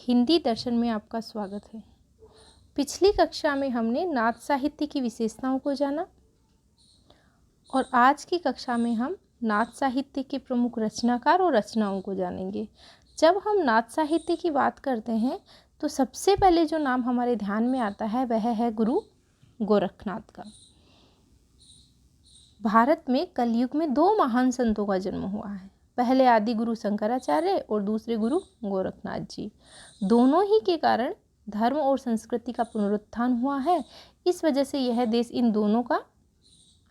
हिंदी दर्शन में आपका स्वागत है। पिछली कक्षा में हमने नाथ साहित्य की विशेषताओं को जाना और आज की कक्षा में हम नाथ साहित्य के प्रमुख रचनाकार और रचनाओं को जानेंगे। जब हम नाथ साहित्य की बात करते हैं तो सबसे पहले जो नाम हमारे ध्यान में आता है वह है गुरु गोरखनाथ का। भारत में कलयुग में दो महान संतों का जन्म हुआ है। पहले आदि गुरु शंकराचार्य और दूसरे गुरु गोरखनाथ जी। दोनों ही के कारण धर्म और संस्कृति का पुनरुत्थान हुआ है। इस वजह से यह देश इन दोनों का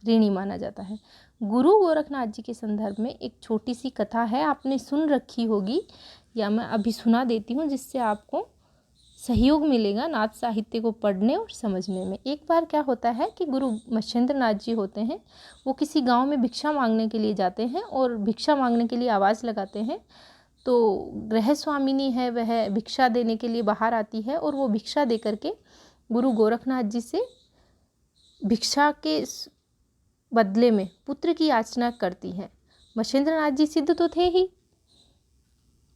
ऋणी माना जाता है। गुरु गोरखनाथ जी के संदर्भ में एक छोटी सी कथा है, आपने सुन रखी होगी या मैं अभी सुना देती हूँ जिससे आपको सहयोग मिलेगा नाथ साहित्य को पढ़ने और समझने में। एक बार क्या होता है कि गुरु मच्छिंद्र नाथ जी होते हैं, वो किसी गांव में भिक्षा मांगने के लिए जाते हैं और भिक्षा मांगने के लिए आवाज़ लगाते हैं तो गृह स्वामिनी है वह भिक्षा देने के लिए बाहर आती है और वो भिक्षा दे करके गुरु गोरखनाथ जी से भिक्षा के बदले में पुत्र की याचना करती है। मच्छिंद्र नाथ जी सिद्ध तो थे ही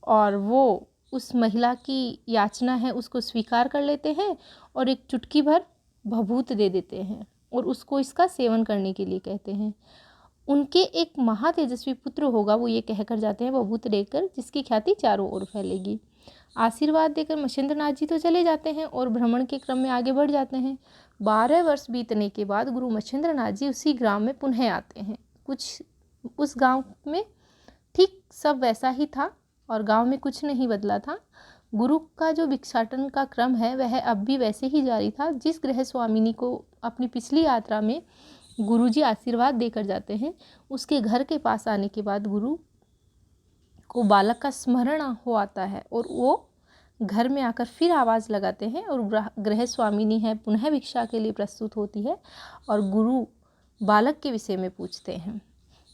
और वो उस महिला की याचना है उसको स्वीकार कर लेते हैं और एक चुटकी भर भभूत दे देते हैं और उसको इसका सेवन करने के लिए कहते हैं। उनके एक महातेजस्वी पुत्र होगा, वो ये कहकर जाते हैं भभूत देकर, जिसकी ख्याति चारों ओर फैलेगी। आशीर्वाद देकर मच्छिंद्र नाथ जी तो चले जाते हैं और भ्रमण के क्रम में आगे बढ़ जाते हैं। 12 वर्ष बीतने के बाद गुरु मच्छिंद्र नाथ जी उसी ग्राम में पुनः आते हैं। कुछ उस गाँव में ठीक सब वैसा ही था और गांव में कुछ नहीं बदला था। गुरु का जो भिक्षाटन का क्रम है वह अब भी वैसे ही जारी था। जिस गृह स्वामिनी को अपनी पिछली यात्रा में गुरुजी आशीर्वाद देकर जाते हैं, उसके घर के पास आने के बाद गुरु को बालक का स्मरण हो आता है और वो घर में आकर फिर आवाज़ लगाते हैं और गृह स्वामिनी है पुनः भिक्षा के लिए प्रस्तुत होती है और गुरु बालक के विषय में पूछते हैं।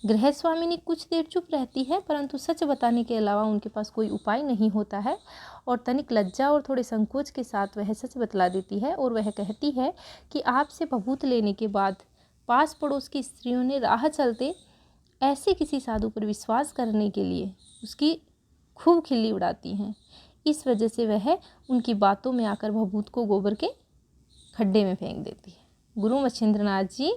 गृह स्वामिनी कुछ देर चुप रहती है, परंतु सच बताने के अलावा उनके पास कोई उपाय नहीं होता है और तनिक लज्जा और थोड़े संकोच के साथ वह सच बतला देती है और वह कहती है कि आपसे भभूत लेने के बाद पास पड़ोस की स्त्रियों ने राह चलते ऐसे किसी साधु पर विश्वास करने के लिए उसकी खूब खिल्ली उड़ाती हैं। इस वजह से वह उनकी बातों में आकर भभूत को गोबर के खड्डे में फेंक देती है। गुरु मच्छिंद्र नाथ जी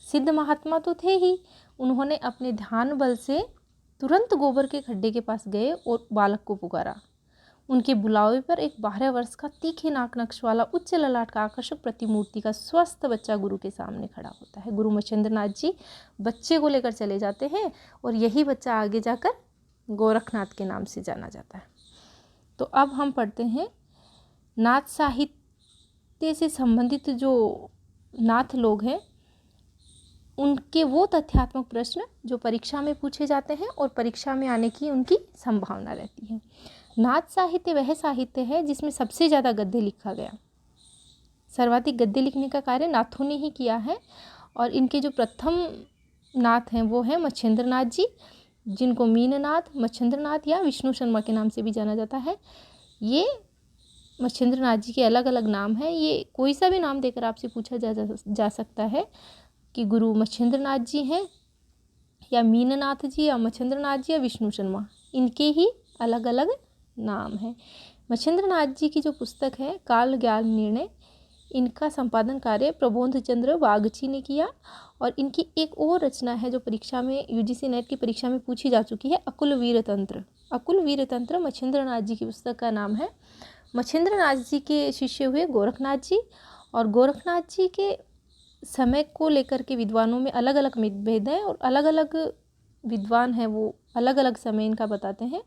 सिद्ध महात्मा तो थे ही, उन्होंने अपने ध्यान बल से तुरंत गोबर के खड्डे के पास गए और बालक को पुकारा। उनके बुलावे पर एक 12 वर्ष का तीखे नाक नक्श वाला उच्च ललाट का आकर्षक प्रतिमूर्ति का स्वस्थ बच्चा गुरु के सामने खड़ा होता है। गुरु मच्छिंद्र नाथ जी बच्चे को लेकर चले जाते हैं और यही बच्चा आगे जाकर गोरखनाथ के नाम से जाना जाता है। तो अब हम पढ़ते हैं नाथ साहित्य से संबंधित जो नाथ लोग हैं उनके वो तथ्यात्मक प्रश्न जो परीक्षा में पूछे जाते हैं और परीक्षा में आने की उनकी संभावना रहती है। नाथ साहित्य वह साहित्य है जिसमें सबसे ज़्यादा गद्य लिखा गया। सर्वाधिक गद्य लिखने का कार्य नाथों ने ही किया है और इनके जो प्रथम नाथ हैं वो हैं मच्छिंद्र नाथ जी, जिनको मीननाथ, मच्छिंद्र नाथ या विष्णु शर्मा के नाम से भी जाना जाता है। ये मच्छिंद्र नाथ जी के अलग अलग नाम हैं। ये कोई सा भी नाम देकर आपसे पूछा जा सकता है कि गुरु मच्छिंद्र नाथ जी हैं या मीननाथ जी या मच्छिंद्र नाथ जी या विष्णु शर्मा, इनके ही अलग अलग नाम हैं। मच्छिंद्र नाथ जी की जो पुस्तक है काल ज्ञान निर्णय, इनका संपादन कार्य प्रबोध चंद्र बागची ने किया और इनकी एक और रचना है जो परीक्षा में यूजीसी नेट की परीक्षा में पूछी जा चुकी है, अकुल वीर तंत्र। अकुल वीर तंत्र मच्छिंद्र नाथ जी की पुस्तक का नाम है। मच्छिंद्र नाथ जी के शिष्य हुए गोरखनाथ जी और गोरखनाथ जी के समय को लेकर के विद्वानों में अलग अलग मतभेद हैं और अलग अलग विद्वान हैं वो अलग अलग समय इनका बताते हैं।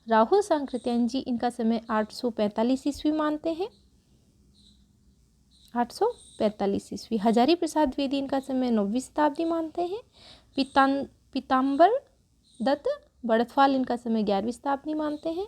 राहुल सांकृत्यायन जी इनका समय 845 ईस्वी मानते हैं, 845 ईस्वी। हजारी प्रसाद द्विवेदी इनका समय 9वीं शताब्दी मानते हैं। पीताम्बर दत्त बड़थवाल इनका समय 11वीं शताब्दी मानते हैं।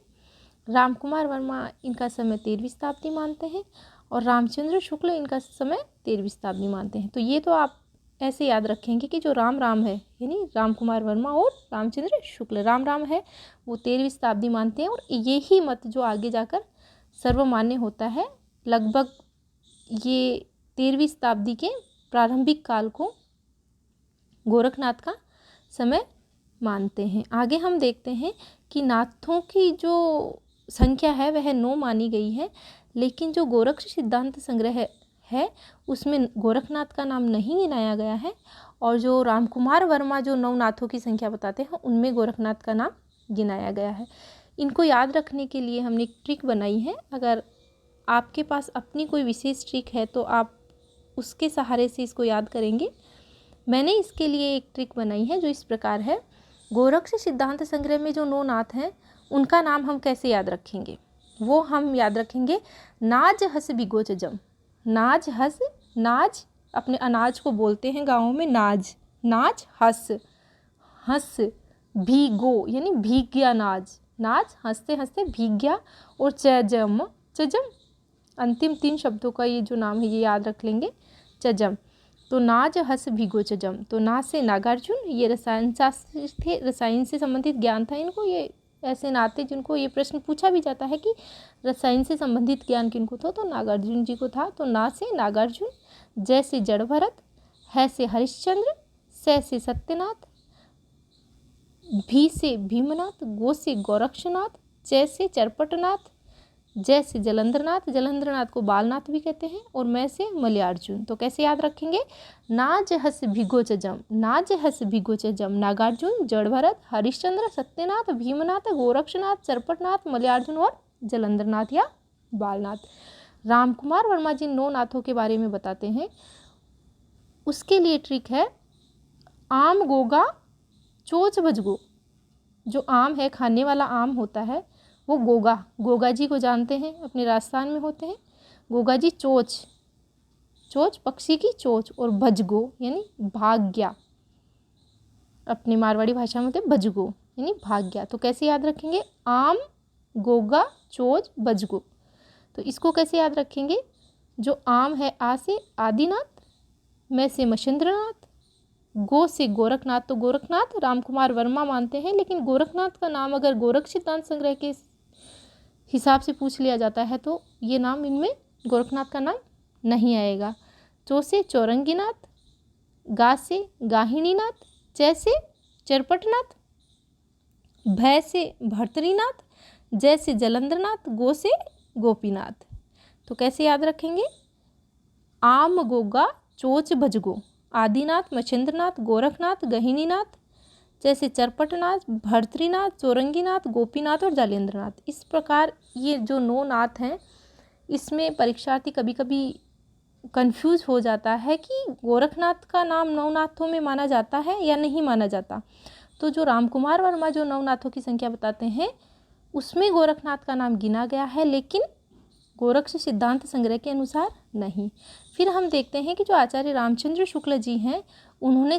रामकुमार वर्मा इनका समय 13वीं शताब्दी मानते हैं और रामचंद्र शुक्ल इनका समय 13वीं शताब्दी मानते हैं। तो ये तो आप ऐसे याद रखेंगे कि जो राम है यानी रामकुमार वर्मा और रामचंद्र शुक्ल, राम है वो 13वीं शताब्दी मानते हैं और यही मत जो आगे जाकर सर्वमान्य होता है। लगभग ये 13वीं शताब्दी के प्रारंभिक काल को गोरखनाथ का समय मानते हैं। आगे हम देखते हैं कि नाथों की जो संख्या है वह 9 मानी गई है, लेकिन जो गोरक्ष सिद्धांत संग्रह है उसमें गोरखनाथ का नाम नहीं गिनाया गया है, और जो रामकुमार वर्मा जो 9 नाथों की संख्या बताते हैं उनमें गोरखनाथ का नाम गिनाया गया है। इनको याद रखने के लिए हमने एक ट्रिक बनाई है। अगर आपके पास अपनी कोई विशेष ट्रिक है तो आप उसके सहारे से इसको याद करेंगे। मैंने इसके लिए एक ट्रिक बनाई है जो इस प्रकार है। गोरक्ष सिद्धांत संग्रह में जो 9 नाथ हैं उनका नाम हम कैसे याद रखेंगे, वो हम याद रखेंगे नाज हस भिगो जम। नाज हस, नाज अपने अनाज को बोलते हैं गाँवों में नाज, नाज हस, हंस भीगो यानी भीग गया नाज, नाज हंसते हंसते भीग गया, और चजम, चजम अंतिम 3 शब्दों का ये जो नाम है ये याद रख लेंगे, चजम। तो नाज हस भीगो चजम, तो नाज से नागार्जुन, ये रसायन शास्त्र थे, रसायन से संबंधित ज्ञान था इनको। ये ऐसे नाते जिनको ये प्रश्न पूछा भी जाता है कि रसायन से संबंधित ज्ञान किनको था, तो नागार्जुन जी को था। तो ना से नागार्जुन, जय से जड़ भरत, है से हरिश्चंद्र, से सत्यनाथ, भी से भीमनाथ, गो से गोरक्षनाथ, च से चरपटनाथ, जय से जलंधरनाथ, जलंधरनाथ को बालनाथ भी कहते हैं, और मैं से मलयार्जुन। तो कैसे याद रखेंगे, नाज हस भिगो जम, नाज हस भिगो जम, नागार्जुन, जड़ भरत, हरिश्चंद्र, सत्यनाथ, भीमनाथ, गोरक्षनाथ, चरपटनाथ, मलयार्जुन और जलंधरनाथ या बालनाथ। रामकुमार वर्मा जी 9 नाथों के बारे में बताते हैं। उसके लिए ट्रिक है आम गोगा चोच भजगो। जो आम है, खाने वाला आम होता है, वो गोगा, गोगा जी को जानते हैं, अपने राजस्थान में होते हैं गोगा जी। चोच, चोच पक्षी की चोच, और भजगो यानी भाग गया, अपनी मारवाड़ी भाषा में होते हैं भजगो यानी भाग गया। तो कैसे याद रखेंगे, आम गोगा चोच भजगो। तो इसको कैसे याद रखेंगे, जो आम है आ से आदिनाथ, मैं से मच्छिंद्रनाथ, गो से गोरखनाथ। तो गोरखनाथ रामकुमार वर्मा मानते हैं, लेकिन गोरखनाथ का नाम अगर गोरक्ष सिद्धांत संग्रह के हिसाब से पूछ लिया जाता है तो ये नाम इनमें गोरखनाथ का नाम नहीं आएगा। चो से चौरंगीनाथ, गा से गाहिनीनाथ, च से चरपटनाथ, भय से भर्तरीनाथ, जय से जलंधरनाथ, गो से गोपीनाथ। तो कैसे याद रखेंगे, आम गोगा चोच भजगो, आदिनाथ, मच्छिंद्रनाथ, गोरखनाथ, गहिनीनाथ, जैसे चरपटनाथ, भर्तरीनाथ, चौरंगीनाथ, गोपीनाथ और जालेंद्रनाथ। इस प्रकार ये जो 9 नाथ हैं, इसमें परीक्षार्थी कभी कभी कंफ्यूज हो जाता है कि गोरखनाथ का नाम 9 नाथों में माना जाता है या नहीं माना जाता। तो जो रामकुमार वर्मा जो 9 नाथों की संख्या बताते हैं उसमें गोरखनाथ का नाम गिना गया है, लेकिन गोरक्ष सिद्धांत संग्रह के अनुसार नहीं। फिर हम देखते हैं कि जो आचार्य रामचंद्र शुक्ल जी हैं उन्होंने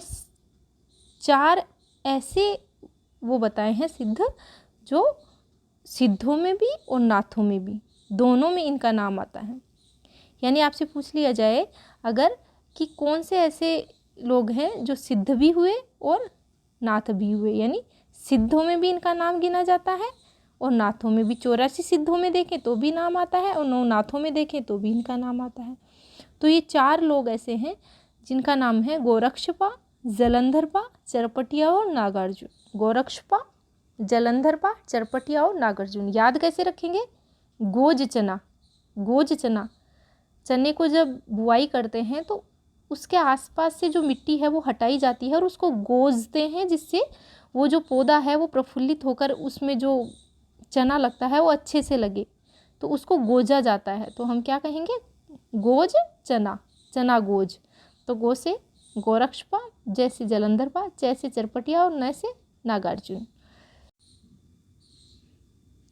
4 ऐसे वो बताए हैं सिद्ध, जो सिद्धों में भी और नाथों में भी दोनों में इनका नाम आता है। यानी आपसे पूछ लिया जाए अगर कि कौन से ऐसे लोग हैं जो सिद्ध भी हुए और नाथ भी हुए, यानी सिद्धों में भी इनका नाम गिना जाता है और नाथों में भी। 84 सिद्धों में देखें तो भी नाम आता है और 9 नाथों में देखें तो भी इनका नाम आता है। तो ये 4 लोग ऐसे हैं जिनका नाम है गोरक्षपा, जलंधरपा, चरपटिया और नागार्जुन। गोरक्षपा, जलंधरपा, चरपटिया और नागार्जुन। याद कैसे रखेंगे, गोज चना, गोज चना, चने को जब बुआई करते हैं तो उसके आसपास से जो मिट्टी है वो हटाई जाती है और उसको गोजते हैं, जिससे वो जो पौधा है वो प्रफुल्लित होकर उसमें जो चना लगता है वो अच्छे से लगे, तो उसको गोजा जाता है। तो हम क्या कहेंगे, गोज चना, चना गोज। तो गो से गोरक्षपा, जय से जलंधरपा, च से चरपटिया और न से नागार्जुन।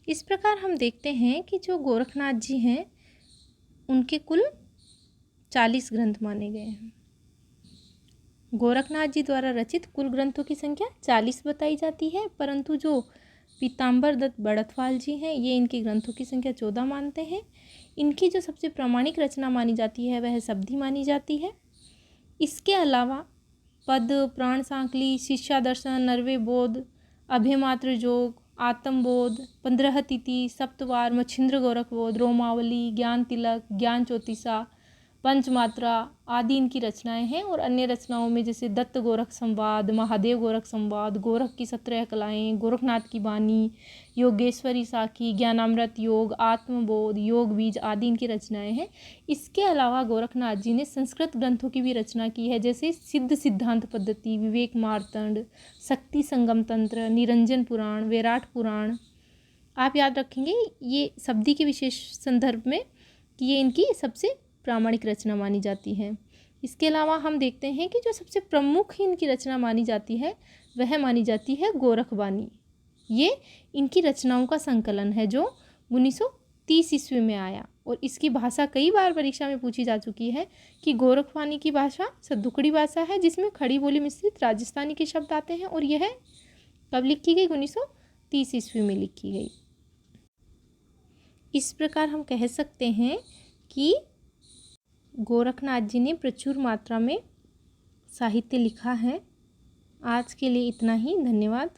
इस प्रकार हम देखते हैं कि जो गोरखनाथ जी हैं उनके कुल 40 ग्रंथ माने गए हैं। गोरखनाथ जी द्वारा रचित कुल ग्रंथों की संख्या 40 बताई जाती है, परंतु जो पीताम्बर दत्त बड़थवाल जी हैं ये इनके ग्रंथों की संख्या 14 मानते हैं। इनकी जो सबसे प्रामाणिक रचना मानी जाती है वह शब्दी मानी जाती है। इसके अलावा पद, प्राण सांकली, शिष्या दर्शन, नरवे बोध, अभयमात्र जोग, आत्मबोध, 15 तिथि, सप्तवार, मच्छिंद्र गोरख बोध, रोमावली, ज्ञान तिलक, ज्ञान चौतीसा, पंचमात्रा आदि इनकी रचनाएं हैं। और अन्य रचनाओं में जैसे दत्त गोरख संवाद, महादेव गोरख संवाद, गोरख की 17 कलाएं, गोरखनाथ की वाणी, योगेश्वरी साखी, ज्ञानामृत योग, आत्मबोध, योग बीज आदि इनकी रचनाएं हैं। इसके अलावा गोरखनाथ जी ने संस्कृत ग्रंथों की भी रचना की है, जैसे सिद्ध सिद्धांत पद्धति, विवेक मार्तंड, शक्ति संगम तंत्र, निरंजन पुराण, विराट पुराण। आप याद रखेंगे ये शब्दी के विशेष संदर्भ में कि ये इनकी सबसे प्रामाणिक रचना मानी जाती है। इसके अलावा हम देखते हैं कि जो सबसे प्रमुख इनकी रचना मानी जाती है वह मानी जाती है गोरखवाणी। ये इनकी रचनाओं का संकलन है जो 1930 ईस्वी में आया और इसकी भाषा कई बार परीक्षा में पूछी जा चुकी है कि गोरखवाणी की भाषा सद्दुकड़ी भाषा है जिसमें खड़ी बोली मिश्रित राजस्थानी के शब्द आते हैं और यह कब लिखी गई? 1930 ईस्वी में लिखी गई। इस प्रकार हम कह सकते हैं कि गोरखनाथ जी ने प्रचुर मात्रा में साहित्य लिखा है। आज के लिए इतना ही। धन्यवाद।